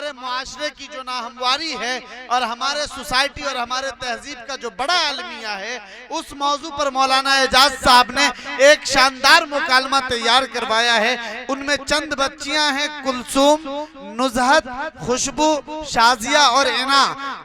हमारे मुआशरे की जो नाहमवारी है और हमारे सोसाइटी और हमारे तहजीब का जो बड़ा अलमिया है, उस मौजू पर मौलाना एजाज साहब ने एक शानदार मुकालमा तैयार करवाया है। उनमें चंद बच्चियां हैं, कुलसूम, नुजहत, खुशबू, शाजिया और इना।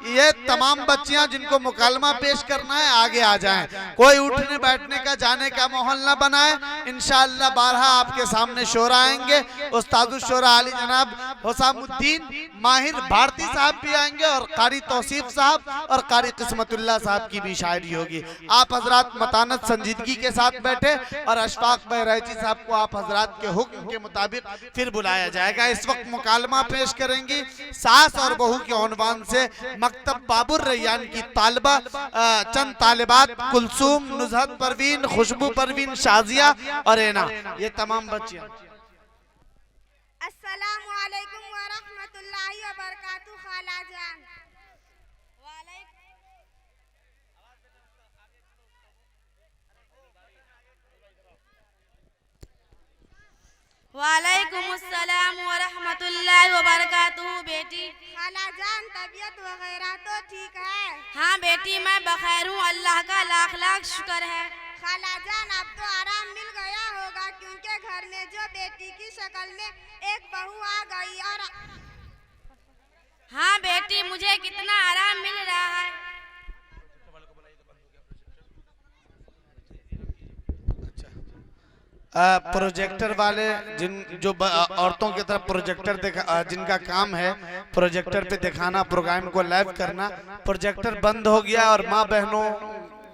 ये तमाम बच्चियां जिनको मुकालमा पेश करना है आगे आ जाएं। कोई उठने बैठने का जाने का माहौल न बनाए। इंशाअल्लाह बारहा आपके सामने शोरा आएंगे। उस्तादुल शोरा आली जनाब हुसामुद्दीन माहिर भारती साहब भी आएंगे और कारी तौसीफ साहब और कारी किस्मतुल्लाह साहब की भी शायरी होगी। आप हजरात मतानत संजीदगी के साथ बैठे और अशफाक बहराइची साहब को आप हजरात के हुक्म के मुताबिक फिर बुलाया जाएगा। इस वक्त मुकालमा पेश करेंगी सास और बहू के उन्वान से मकतब बाबुर रैयान की तालिबा चंद तालिबात कुलसूम, नुजहत परवीन, खुशबू परवीन, शाजिया और एना, ये तमाम बच्चियां। अस्सलामु अलैकुम व रहमतुल्लाहि व बरकातुहू खाला जान। वालेकुम अस्सलाम व रहमतुल्लाहि व बरकातुहू। बेटी खाला जान, तबीयत वगैरह तो ठीक है? हाँ बेटी, मैं बखैर हूँ, अल्लाह का लाख लाख शुक्र है। खाला जान, अब तो आराम मिल गया होगा, क्योंकि घर में जो बेटी की शक्ल में एक बहू आ गई। और हाँ बेटी, मुझे कितना आराम मिल रहा है। प्रोजेक्टर वाले जो औरतों की तरफ प्रोजेक्टर जिनका काम है प्रोजेक्टर पे दिखाना, प्रोग्राम को लाइव करना, प्रोजेक्टर बंद हो गया और माँ बहनों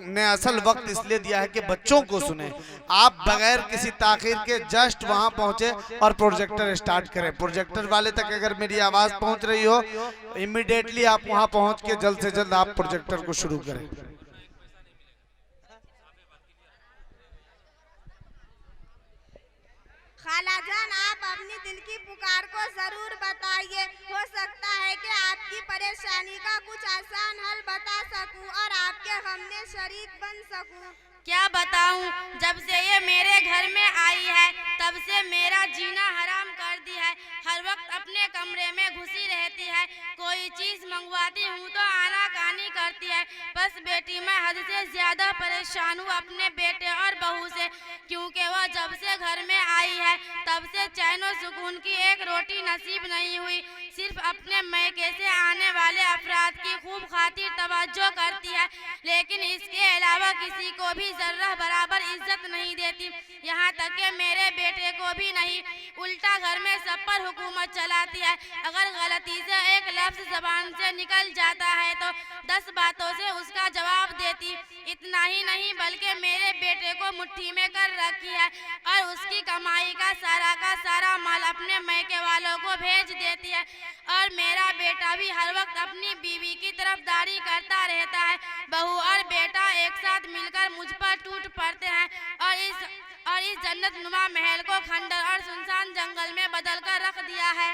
ने असल वक्त इसलिए दिया है कि बच्चों को सुने। आप बगैर किसी ताखीर के जस्ट वहां पहुंचे और प्रोजेक्टर स्टार्ट करें। प्रोजेक्टर वाले तक अगर मेरी आवाज पहुंच रही हो, इमीडिएटली आप वहां पहुंच के जल्द से जल्द आप प्रोजेक्टर को शुरू करें। खाला जान, आप अपनी दिल की पुकार को जरूर बताइए। हो सकता है कि आपकी परेशानी का कुछ आसान हल बता सकूं और आपके गम में शरीक बन सकूं। क्या बताऊं, जब से ये मेरे घर में आई है तब से मेरा जीना हराम कर दिया है। हर वक्त अपने कमरे में घुसी रहती है, कोई चीज मंगवाती हूँ तो आनाकानी करती है। बस बेटी, मैं हद से ज्यादा परेशान हूँ अपने बेटे और बहू से, क्योंकि वह जब से घर में आई है तब से चैन और सुकून की एक रोटी नसीब नहीं हुई। सिर्फ अपने मैके से आने वाले अफराद की खूब खातिर तवज्जो करती है, लेकिन इसके अलावा किसी को भी जर्रा बराबर इज्जत नहीं देती, यहाँ तक कि मेरे बेटे को भी नहीं। उल्टा घर में सब पर हुकूमत चलाती है। अगर गलती से एक लफ्ज जबान से निकल जाता है तो 10 बातों से उसका जवाब देती। इतना ही नहीं बल्कि मेरे बेटे को मुट्ठी में कर रखी है और उसकी कमाई का सारा माल अपने मैके वालों को भेज देती है। और मेरा बेटा भी हर वक्त अपनी बीवी की तरफदारी करता रहता है। बहू और बेटा एक साथ मिलकर मुझ पर टूट पड़ते हैं और इस जन्नत नुमा महल को खंडर और सुनसान जंगल में बदल कर रख दिया है।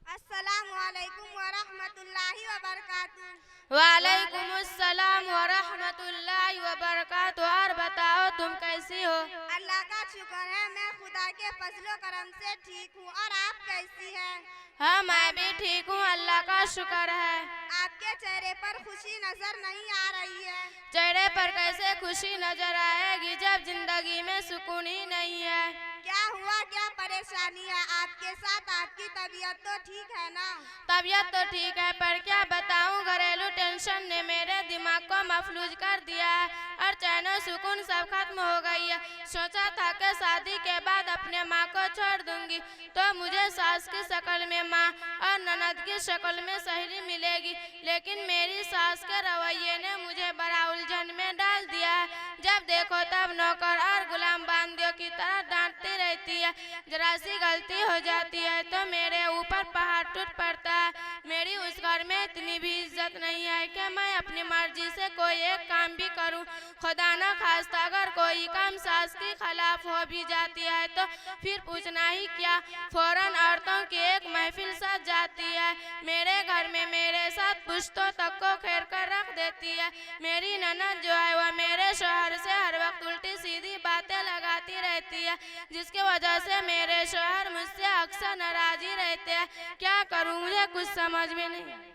अस्सलामु अलैकुम व रहमतुल्लाहि व बरकातुहू। वालेकुम अस्सलाम व रहमतुल्लाहि व बरकातुहू। और बताओ, तुम कैसी हो? अल्लाह का शुक्र है, मैं खुदा के फजलो करम से ठीक हूँ। और आप कैसी हैं? हाँ, मैं भी ठीक हूँ, अल्लाह का शुक्र है। आपके चेहरे पर खुशी नजर नहीं आ रही है। चेहरे पर कैसे खुशी नजर आएगी जब जिंदगी में सुकून ही नहीं है। क्या हुआ, क्या परेशानी है आपके साथ? आपकी तबीयत तो ठीक है ना? तबीयत तो ठीक है, पर क्या बताऊं, घरेलू टेंशन ने मेरे दिमाग को मफलूज कर दिया है और चैन और सुकून सब खत्म हो गई है। सोचा था कि शादी के बाद अपने माँ को छोड़ दूंगी तो मुझे सास की शक्ल में माँ और ननद की शक्ल में सहेली मिलेगी, लेकिन मेरी सास के रवैये ने मुझे बड़ा उलझन में डाल दिया है। जब देखो तब नौकर और गुलाम बांदियों की तरह डांटती रहती है। जरा सी गलती हो जाती है तो मेरे ऊपर पहाड़ टूट पड़ता है। मेरी उस घर में इतनी भी इज्जत नहीं है कि मैं अपनी मर्जी से कोई एक काम भी करूं। खुदा न खास्ता अगर कोई काम सास के खिलाफ हो भी जाती है तो फिर पूछना ही क्या, फौरन औरतों की एक महफिल सज जाती है। मेरे घर में मेरे साथ पुश्तों तक को घेर कर रख देती है। मेरी ननद जो है वह मेरे शौहर से हर वक्त उल्टी सीधी बातें लगाती रहती है, जिसकी वजह से मेरे शौहर मुझसे अक्सर नाराज ही रहते हैं। क्या करूं, मुझे कुछ समझ में नहीं।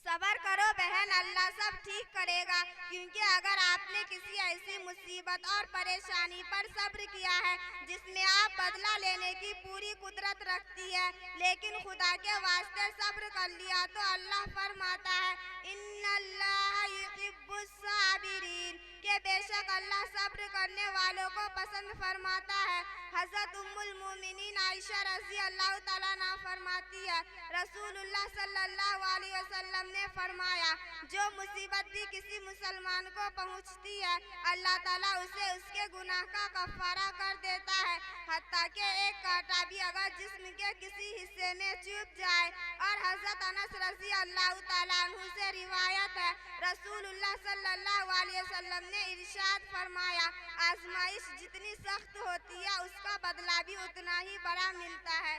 सबर करो बहन, अल्लाह सब ठीक करेगा। क्योंकि अगर आपने किसी ऐसी मुसीबत और परेशानी पर सब्र किया है जिसमें आप बदला लेने की पूरी कुदरत रखती है, लेकिन खुदा के वास्ते सब्र कर लिया, तो अल्लाह फरमाता है इन्नल्लाह युहिब्बुस साबिरीन, के बेशक अल्लाह सब्र करने वालों को पसंद फरमाता है। हज़रत उम्मुल मोमिनीन आयशा रज़ी अल्लाह ताला अन्हा फरमाती है, रसूलुल्लाह सल्लल्लाहु अलैहि वसल्लम ने फरमाया, जो मुसीबत भी किसी मुसलमान को पहुंचती है अल्लाह ताला उसे उसके गुनाह का कफ़ारा कर देता है, हत्ता कि एक कांटा भी अगर जिस्म के किसी हिस्से में चुभ जाए। और हज़रत अनस रज़ी अल्लाह ताला अन्हु से रिवायत है, रसूलुल्लाह सल्लल्लाहु अलैहि वसल्लम ने इरशाद फरमाया, आजमाइश जितनी सख्त होती है उसका बदला भी उतना ही बड़ा मिलता है।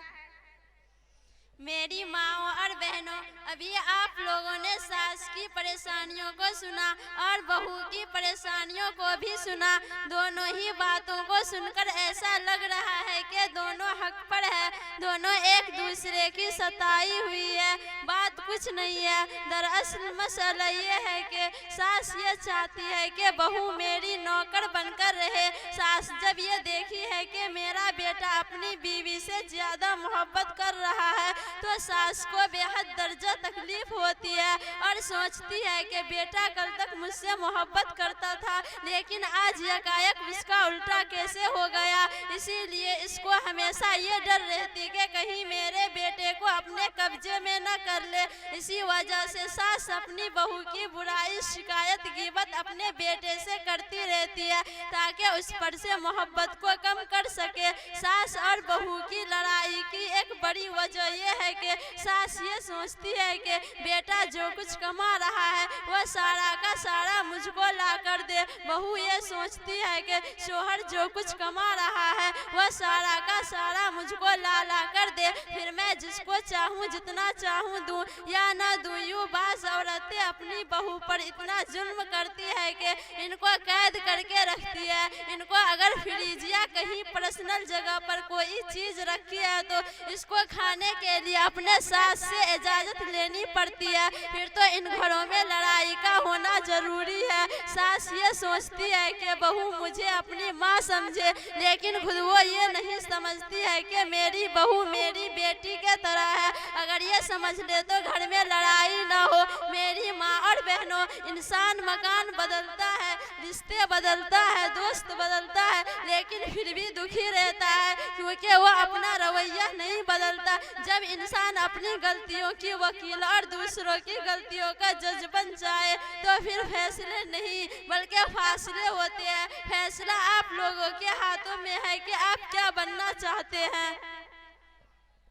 मेरी माओ और बहनों, अभी आप लोगों ने सास की परेशानियों को सुना और बहू की परेशानियों को भी सुना। दोनों ही बातों को सुनकर ऐसा लग रहा है कि दोनों हक पर है, दोनों एक दूसरे की सताई हुई है। बात कुछ नहीं है, दरअसल मसला ये है कि सास ये चाहती है कि बहू मेरी नौकर बनकर रहे। सास जब ये देखी है कि मेरा बेटा अपनी बीवी से ज़्यादा मोहब्बत कर रहा है तो सास को बेहद दर्जा तकलीफ होती है और सोचती है कि बेटा कल तक मुझसे मोहब्बत करता था, लेकिन आज यकायक इसका उल्टा कैसे हो गया। इसीलिए इसको हमेशा ये डर रहती कि कहीं मेरे बेटे को अपने कब्जे में न कर ले। इसी वजह से सास अपनी बहू की बुराई, शिकायत, गिबत अपने बेटे से करती रहती है ताकि उस पर से मोहब्बत को कम कर सके। सास और बहू की लड़ाई की एक बड़ी वजह यह है कि सास ये सोचती है कि बेटा जो कुछ कमा रहा है वह सारा का सारा मुझको ला कर दे। बहू ये सोचती है कि शोहर जो कुछ कमा रहा है वह सारा का सारा मुझको ला कर दे, फिर मैं जिसको चाहूँ जितना चाहूँ दूँ या ना दूँ। यूँ बाज़ औरतें अपनी बहू पर इतना जुल्म करती है कि इनको कैद करके रखती है। इनको अगर फ्रिज या कहीं पर्सनल जगह पर कोई चीज़ रखी है तो इसको खाने के लिए अपने सास से इजाज़त लेनी पड़ती है, फिर तो इन घरों में लड़ाई का होना जरूरी है। सास ये सोचती है कि बहू मुझे अपनी माँ समझे, लेकिन खुद वो ये नहीं समझती है कि मेरी बहू मेरी बेटी के तरह है। अगर ये समझ ले तो घर में लड़ाई ना हो। मेरी माँ और बहनों, इंसान मकान बदलता है, रिश्ते बदलता है, दोस्त बदलता है, लेकिन फिर भी दुखी रहता है क्योंकि वो अपना रवैया नहीं बदलता। जब इंसान अपनी गलतियों की वकील और दूसरों की गलतियों का जज बन जाए तो फिर फैसले नहीं बल्कि फासले होते हैं। फैसला आप लोगों के हाथों में है कि आप क्या बनना चाहते हैं।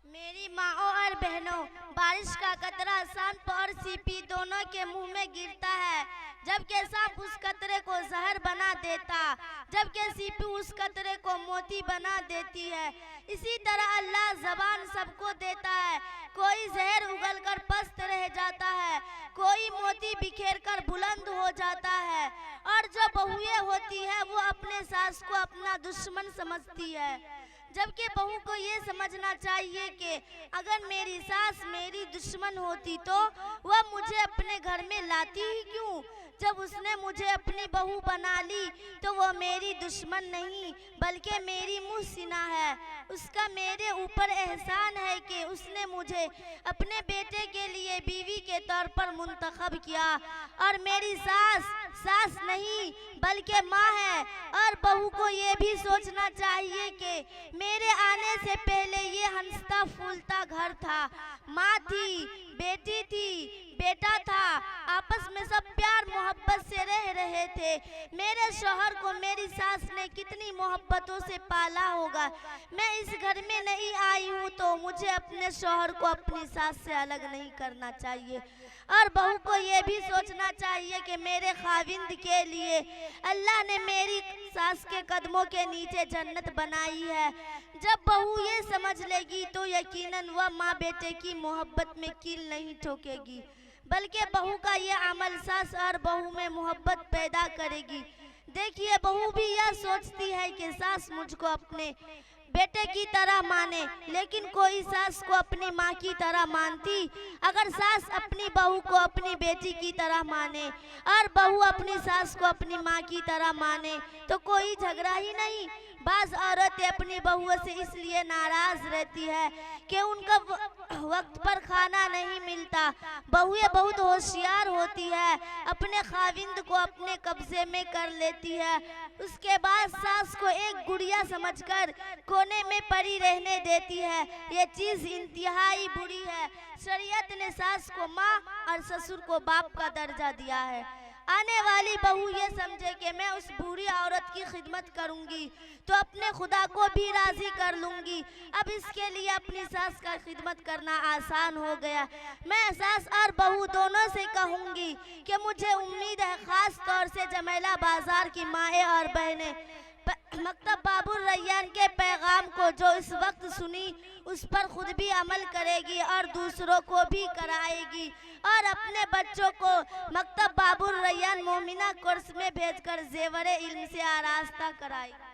मेरी माओ और बहनों, बारिश का कतरा सांप और सीपी दोनों के मुंह में गिरता है, जबकि सांप उस कतरे को जहर बना देता, जबकि सीपी उस कतरे को मोती बना देती है। इसी तरह अल्लाह ज़बान सबको देता है, कोई जहर उगलकर पस्त रह जाता है, कोई मोती बिखेर कर बुलंद हो जाता है। और जो बहुएं होती है वो अपने सास को अपना दुश्मन समझती है, जबकि बहू को ये समझना चाहिए कि अगर मेरी सास मेरी दुश्मन होती तो वह मुझे अपने घर में लाती ही क्यों। जब उसने मुझे अपनी बहू बना ली तो वह मेरी दुश्मन नहीं बल्कि मेरी मुहसिना है। उसका मेरे ऊपर एहसान है कि उसने मुझे अपने बेटे के लिए बीवी के तौर पर मुंतखब किया। और मेरी सास नहीं बल्कि माँ है। और बहू को ये भी सोचना चाहिए कि मेरे आने से पहले ये हंसता फूलता घर था, माँ थी, बेटी थी, बेटा था, आपस में सब प्यार मोहब्बत से रह रहे थे। मेरे शौहर को मेरी सास ने कितनी मोहब्बतों से पाला होगा। मैं इस घर में नहीं आई हूँ तो मुझे अपने शौहर को अपनी सास से अलग नहीं करना चाहिए। और बहू को ये भी सोचना चाहिए कि मेरे खाविंद के लिए अल्लाह ने मेरी सास के कदमों के नीचे जन्नत बनाई है। जब बहू ये समझ लेगी तो यकीनन वह माँ बेटे की मोहब्बत में कील नहीं ठोकेगी, बल्कि बहू का ये अमल सास और बहू में मोहब्बत पैदा करेगी। देखिए, बहू भी यह सोचती है कि सास मुझको अपने बेटे की तरह माने, लेकिन कोई सास को अपनी माँ की तरह मानती? अगर सास अपनी बहू को अपनी बेटी की तरह माने और बहू अपनी सास को अपनी माँ की तरह माने तो कोई झगड़ा ही नहीं। बाज़ औरतें अपनी बहुओं से इसलिए नाराज रहती है कि उनका वक्त पर खाना नहीं मिलता। बहुएं बहुत होशियार होती है, अपने खाविंद को अपने कब्जे में कर लेती है, उसके बाद सास को एक गुड़िया समझकर कोने में पड़ी रहने देती है। ये चीज़ इंतहाई बुरी है। शरीयत ने सास को माँ और ससुर को बाप का दर्जा दिया है। आने वाली बहू ये समझे कि मैं उस बुरी औरत की खिदमत करूंगी तो अपने खुदा को भी राजी कर लूंगी। अब इसके लिए अपनी सास का खिदमत करना आसान हो गया। मैं सास और बहू दोनों से कहूंगी कि मुझे उम्मीद है, खास तौर से जमेला बाजार की माएँ और बहनें मकतब बाबुर रैयान के पैगाम को जो इस वक्त सुनी उस पर खुद भी अमल करेगी और दूसरों को भी कराएगी और अपने बच्चों को मकतब बाबुर रैयान मोमिना कोर्स में भेजकर जेवरे इल्म से आरास्ता कराएगी।